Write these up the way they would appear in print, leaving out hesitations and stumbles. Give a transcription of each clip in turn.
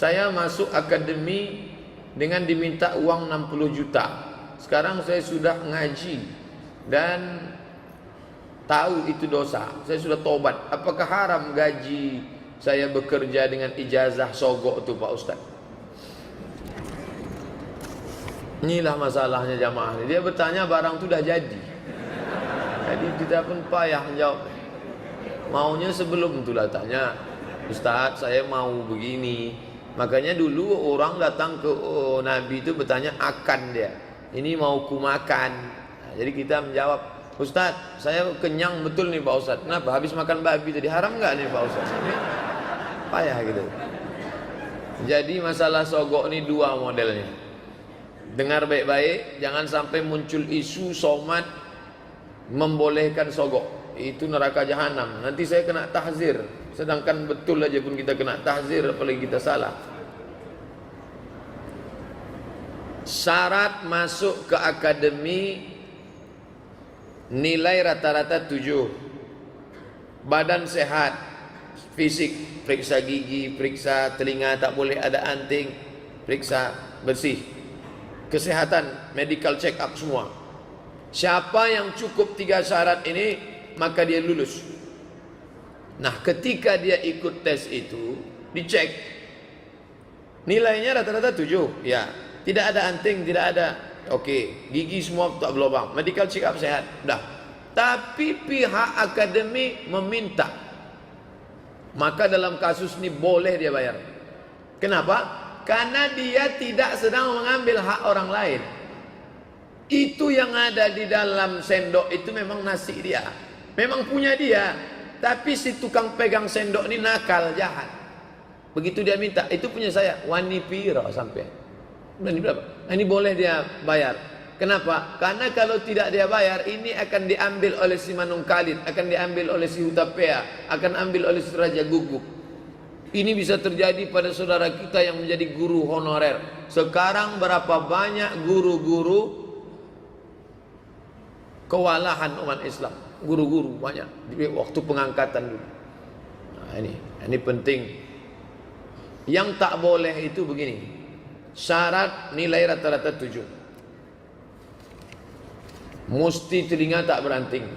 Saya masuk akademi dengan diminta uang 60 juta. Sekarang saya sudah ngaji dan tahu itu dosa. Saya sudah tobat. Apakah haram gaji saya bekerja dengan ijazah sogok itu Pak Ustaz? Inilah masalahnya jamaah. Dia bertanya barang itu dah jadi. Jadi kita pun payah menjawab. Maunya sebelum itulah tanya, Ustaz saya mau begini. Makanya dulu orang datang ke Nabi itu bertanya akan dia. Ini mau ku makan. Nah, jadi kita menjawab, Ustaz saya kenyang betul nih Pak Ustaz. Kenapa? Habis makan babi tadi, haram nggak nih Pak Ustaz? Payah gitu. Jadi masalah sogok ini dua modelnya. Dengar baik-baik, jangan sampai muncul isu somat membolehkan sogok. Itu neraka jahanam. Nanti saya kena tahzir. Sedangkan betul aja pun kita kena tahzir, apalagi kita salah. Syarat masuk ke akademi nilai rata-rata 7. Badan sehat, fisik, periksa gigi, periksa telinga tak boleh ada anting, periksa bersih. Kesehatan, medical check up semua. Siapa yang cukup 3 syarat ini, maka dia lulus. Nah, ketika dia ikut tes itu, dicek nilainya rata-rata 7. Ya, tidak ada anting, tidak ada. Oke, gigi semua tak berlubang, medical check up sehat. Dah. Tapi pihak akademi meminta. Maka dalam kasus ini boleh dia bayar. Kenapa? Karena dia tidak sedang mengambil hak orang lain. Itu yang ada di dalam sendok itu memang nasi dia. Memang punya dia. Tapi si tukang pegang sendok ini nakal, jahat. Begitu dia minta, itu punya saya. Wani piro sampai. Wani berapa? Ini boleh dia bayar. Kenapa? Karena kalau tidak dia bayar, ini akan diambil oleh si Manung Khalid, akan diambil oleh si Hutapea, akan ambil oleh si Raja Guguk. Ini bisa terjadi pada saudara kita yang menjadi guru honorer. Sekarang berapa banyak guru-guru kewalahan umat Islam. Guru-guru banyak di waktu pengangkatan dulu. Nah, ini penting. Yang tak boleh itu begini. Syarat nilai rata-rata 7. Mesti telinga tak beranting,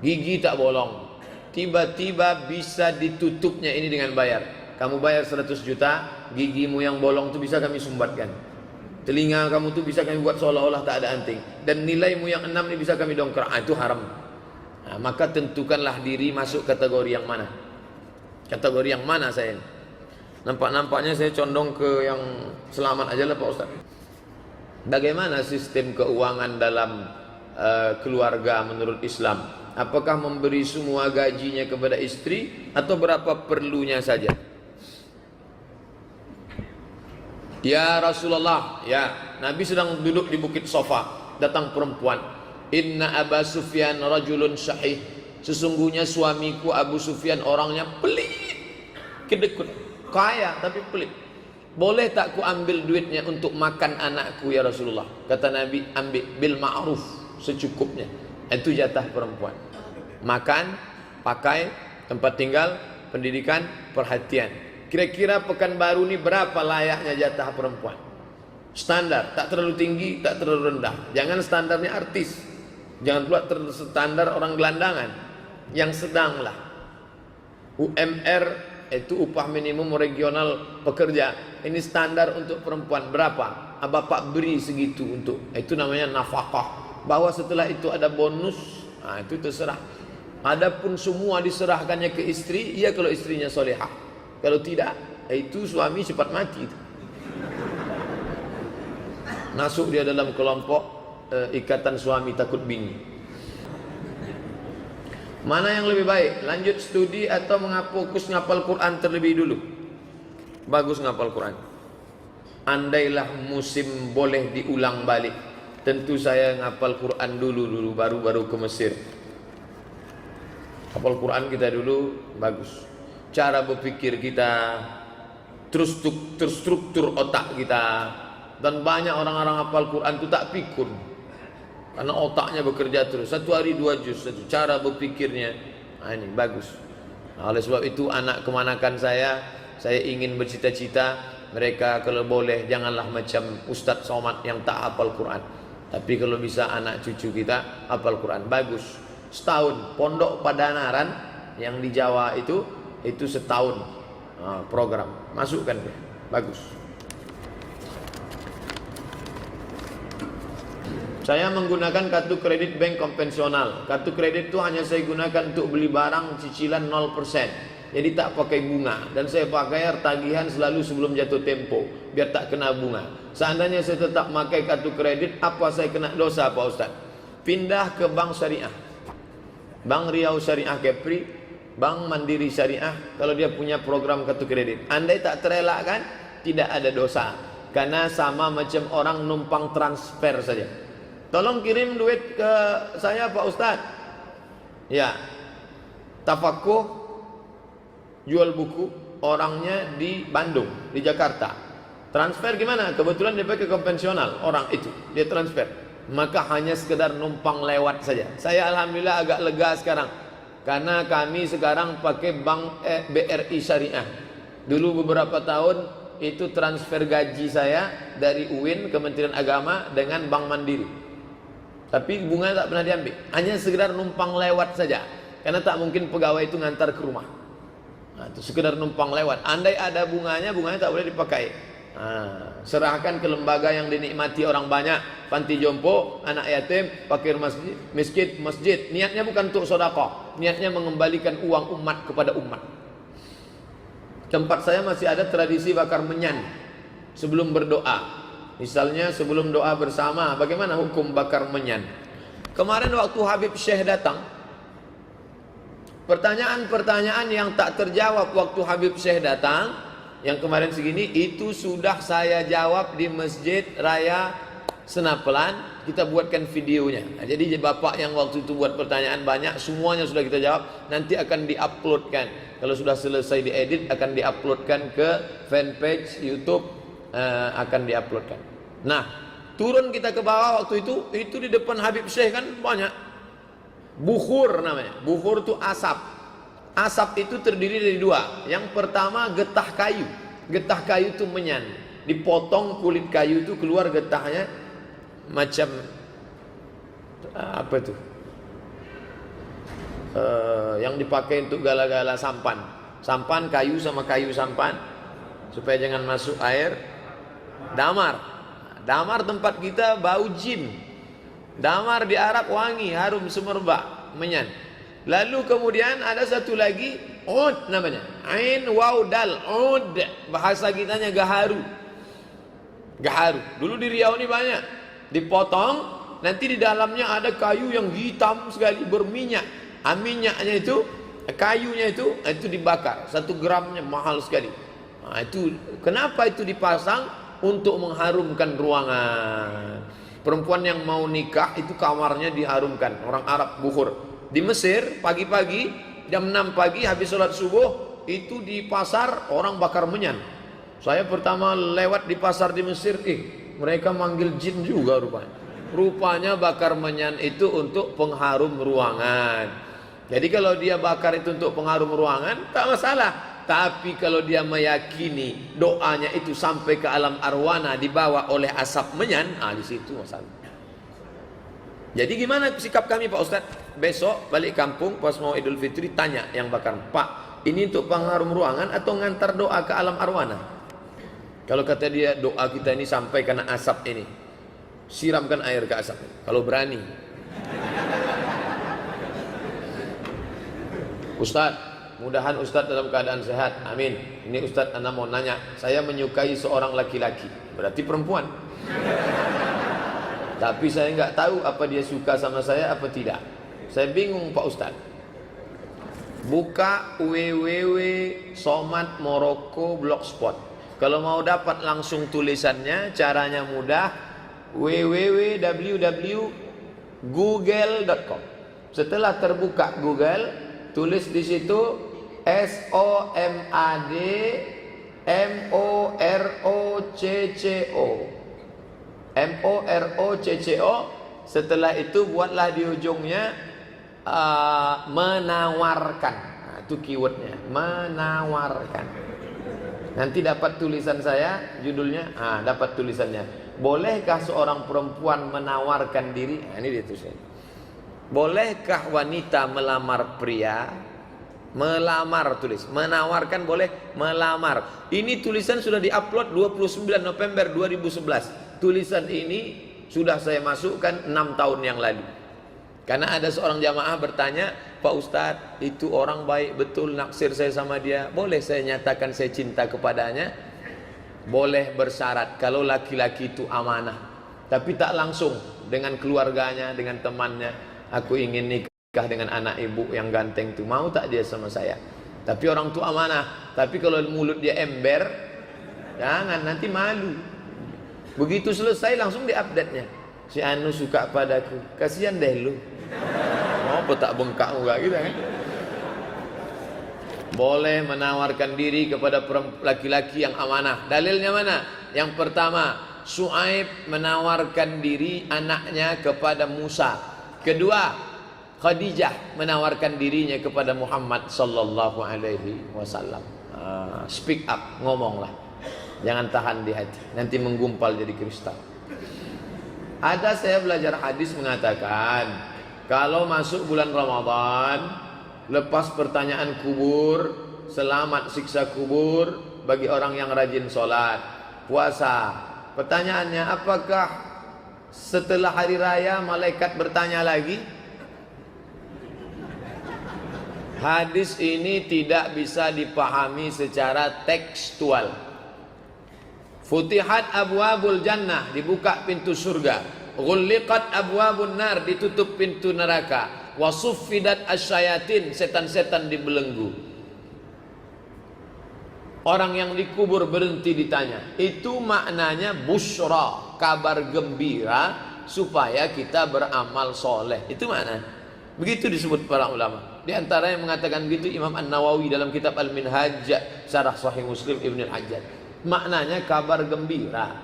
gigi tak bolong. Tiba-tiba bisa ditutupnya ini dengan bayar. Kamu bayar 100 juta, gigimu yang bolong itu bisa kami sumbatkan. Telinga kamu tuh bisa kami buat seolah-olah tak ada anting. Dan nilaimu yang 6 ini bisa kami dongkrak. Itu haram. Nah, maka tentukanlah diri masuk kategori yang mana. Kategori yang mana saya ini. Nampak-nampaknya saya condong ke yang selamat aja lah Pak Ustaz. Bagaimana sistem keuangan dalam keluarga menurut Islam? Apakah memberi semua gajinya kepada istri atau berapa perlunya saja? Ya Rasulullah, ya Nabi sedang duduk di Bukit Sofa, datang perempuan. Inna Aba Sufyan rajulun syahih. Sesungguhnya suamiku Abu Sufyan orangnya pelit, kedekut, kaya tapi pelit. Boleh tak ku ambil duitnya untuk makan anakku ya Rasulullah? Kata Nabi, ambil bil ma'ruf, secukupnya. Itu jatah perempuan. Makan, pakai, tempat tinggal, pendidikan, perhatian. Kira-kira Pekanbaru ini berapa layaknya jatah perempuan? Standar, tak terlalu tinggi, tak terlalu rendah. Jangan standarnya artis. Jangan pula standar orang gelandangan. Yang sedang lah. UMR itu upah minimum regional pekerja. Ini standar untuk perempuan berapa? Bapak beri segitu untuk. Itu namanya nafkah. Bahwa setelah itu ada bonus, nah itu terserah. Adapun semua diserahkannya ke istri, iya kalau istrinya solehah. Kalau tidak, itu suami cepat mati. Masuk dia dalam kelompok ikatan suami takut bini. Mana yang lebih baik? Lanjut studi atau fokus ngapal Quran terlebih dulu? Bagus ngapal Quran. Andailah musim boleh diulang balik, tentu saya ngapal Quran dulu baru ke Mesir. Hafal Quran kita dulu bagus. Cara berpikir kita, terstruktur otak kita. Dan banyak orang-orang hafal Quran itu tak pikun. Karena otaknya bekerja terus. 1 hari 2 juz, cara berpikirnya. Nah, ini bagus. Nah, oleh sebab itu anak kemanakan saya Saya ingin bercita-cita mereka kalau boleh janganlah macam Ustadz Somad yang tak hafal Quran. Tapi kalau bisa anak cucu kita hafal Quran, bagus. Setahun pondok Padanaran yang di Jawa itu setahun program, masukkan dia, bagus. Saya menggunakan kartu kredit bank konvensional. Kartu kredit itu hanya saya gunakan untuk beli barang cicilan 0%. Jadi tak pakai bunga. Dan saya pakai tagihan selalu sebelum jatuh tempo, biar tak kena bunga. Seandainya saya tetap pakai kartu kredit, apa saya kena dosa Pak Ustaz? Pindah ke bank syariah, Bank Riau Syariah Kepri, Bank Mandiri Syariah, kalau dia punya program kartu kredit. Andai tak terelakkan, tidak ada dosa. Karena sama macam orang numpang transfer saja. Tolong kirim duit ke saya Pak Ustaz. Ya, tafakuh, jual buku, orangnya di Bandung, di Jakarta. Transfer gimana? Kebetulan dia pakai konvensional, orang itu dia transfer. Maka hanya sekedar numpang lewat saja. Saya alhamdulillah agak lega sekarang, karena kami sekarang pakai bank BRI Syariah. Dulu beberapa tahun itu transfer gaji saya dari UIN Kementerian Agama dengan Bank Mandiri. Tapi bunga tak pernah diambil, hanya sekedar numpang lewat saja. Karena tak mungkin pegawai itu ngantar ke rumah. Nah, itu sekedar numpang lewat. Andai ada bunganya tak boleh dipakai. Serahkan ke lembaga yang dinikmati orang banyak, panti jompo, anak yatim, fakir masjid. Niatnya bukan untuk sedekah, niatnya mengembalikan uang umat kepada umat. Tempat saya masih ada tradisi bakar menyan sebelum berdoa. Misalnya sebelum doa bersama, bagaimana hukum bakar menyan? Kemarin waktu Habib Syekh datang, pertanyaan-pertanyaan yang tak terjawab waktu Habib Syekh datang, yang kemarin segini, itu sudah saya jawab di Masjid Raya Senapelan. Kita buatkan videonya. Nah, jadi bapak yang waktu itu buat pertanyaan banyak, semuanya sudah kita jawab. Nanti akan diuploadkan. Kalau sudah selesai diedit, akan diuploadkan ke fanpage YouTube. Akan diuploadkan. Nah, turun kita ke bawah waktu itu di depan Habib Syekh kan banyak bukhur namanya. Bukhur itu asap. Asap itu terdiri dari dua. Yang pertama getah kayu. Getah kayu itu menyan. Dipotong kulit kayu itu keluar getahnya macam apa itu? Yang dipakai untuk gala-gala sampan. Sampan kayu sama kayu sampan supaya jangan masuk air. Damar. Damar tempat kita bau jin. Damar di Arab wangi, harum semerbak, menyan. Lalu kemudian ada satu lagi, ud namanya. Ain waw dal, ud. Bahasa kitanya gaharu. Gaharu. Dulu di Riau ini banyak. Dipotong, nanti di dalamnya ada kayu yang hitam sekali berminyak. Minyaknya itu, kayunya itu dibakar. 1 gramnya mahal sekali. Nah, itu kenapa itu dipasang? Untuk mengharumkan ruangan. Perempuan yang mau nikah itu kamarnya diharumkan. Orang Arab bukhur. Di Mesir pagi-pagi jam 6 pagi habis sholat subuh itu di pasar orang bakar menyan. Saya pertama lewat di pasar di Mesir, mereka manggil jin juga rupanya. Rupanya bakar menyan itu untuk pengharum ruangan. Jadi kalau dia bakar itu untuk pengharum ruangan tak masalah. Tapi kalau dia meyakini doanya itu sampai ke alam arwana dibawa oleh asap menyan, di situ masalah. Jadi gimana sikap kami Pak Ustadz? Besok balik kampung pas mau Idul Fitri tanya yang bakar, Pak, ini untuk pengharum ruangan atau ngantar doa ke alam arwana? Kalau kata dia doa kita ini sampai kena asap ini, siramkan air ke asap. Kalau berani. Ustadz, mudahan Ustadz dalam keadaan sehat. Amin. Ini Ustadz Anda mau nanya, saya menyukai seorang laki-laki, berarti perempuan. Tapi saya nggak tahu apa dia suka sama saya apa tidak. Saya bingung Pak Ustadz. Buka www.somadmorocco.blogspot. Kalau mau dapat langsung tulisannya, caranya mudah. www.google.com. Setelah terbuka Google, tulis di situ SOMADMOROCCO. Setelah itu buatlah di ujungnya menawarkan. Nah, itu keywordnya, menawarkan. Nanti dapat tulisan saya, judulnya, dapat tulisannya. Bolehkah seorang perempuan menawarkan diri? Ini dia tulisannya. Bolehkah wanita melamar pria? Melamar tulis, menawarkan boleh, melamar. Ini tulisan sudah diupload 29 November 2011. Tulisan ini sudah saya masukkan 6 tahun yang lalu. Karena ada seorang jamaah bertanya, Pak Ustadz, itu orang baik betul, naksir saya sama dia, boleh saya nyatakan saya cinta kepadanya? Boleh bersyarat kalau laki-laki itu amanah, tapi tak langsung dengan keluarganya, dengan temannya. Aku ingin nikah dengan anak ibu yang ganteng itu, mau tak dia sama saya? Tapi orang tua amanah. Tapi kalau mulut dia ember, jangan, nanti malu. Begitu selesai langsung diupdate-nya, si Anu suka padaku, kasihan deh lu. Mau apa tak bengkak enggak gitu kan? Boleh menawarkan diri kepada laki-laki yang amanah. Dalilnya mana? Yang pertama, Syuaib menawarkan diri anaknya kepada Musa. Kedua, Khadijah menawarkan dirinya kepada Muhammad sallallahu alaihi wasallam. Speak up, ngomonglah. Jangan tahan di hati, nanti menggumpal jadi kristal. Ada saya belajar hadis mengatakan, kalau masuk bulan Ramadan, lepas pertanyaan kubur, selamat siksa kubur bagi orang yang rajin sholat, puasa. Pertanyaannya, apakah setelah hari raya malaikat bertanya lagi? Hadis ini tidak bisa dipahami secara tekstual. Futihat abwabul jannah, dibuka pintu surga. Ghulliqat abwabun nar, ditutup pintu neraka. Wasuffidat asyayatin, setan-setan dibelenggu. Orang yang dikubur berhenti ditanya. Itu maknanya busyra, kabar gembira supaya kita beramal soleh. Itu makna. Begitu disebut para ulama. Di antara yang mengatakan begitu Imam An-Nawawi dalam kitab Al-Minhaj Syarah Sahih Muslim Ibn Al-Hajjaj. Maknanya kabar gembira.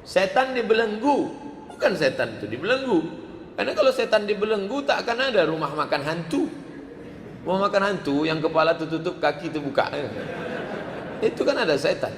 Setan dibelenggu, bukan setan itu dibelenggu. Karena kalau setan dibelenggu tak akan ada rumah makan hantu. Rumah makan hantu yang kepala tertutup, kaki terbuka. Itu kan ada setan.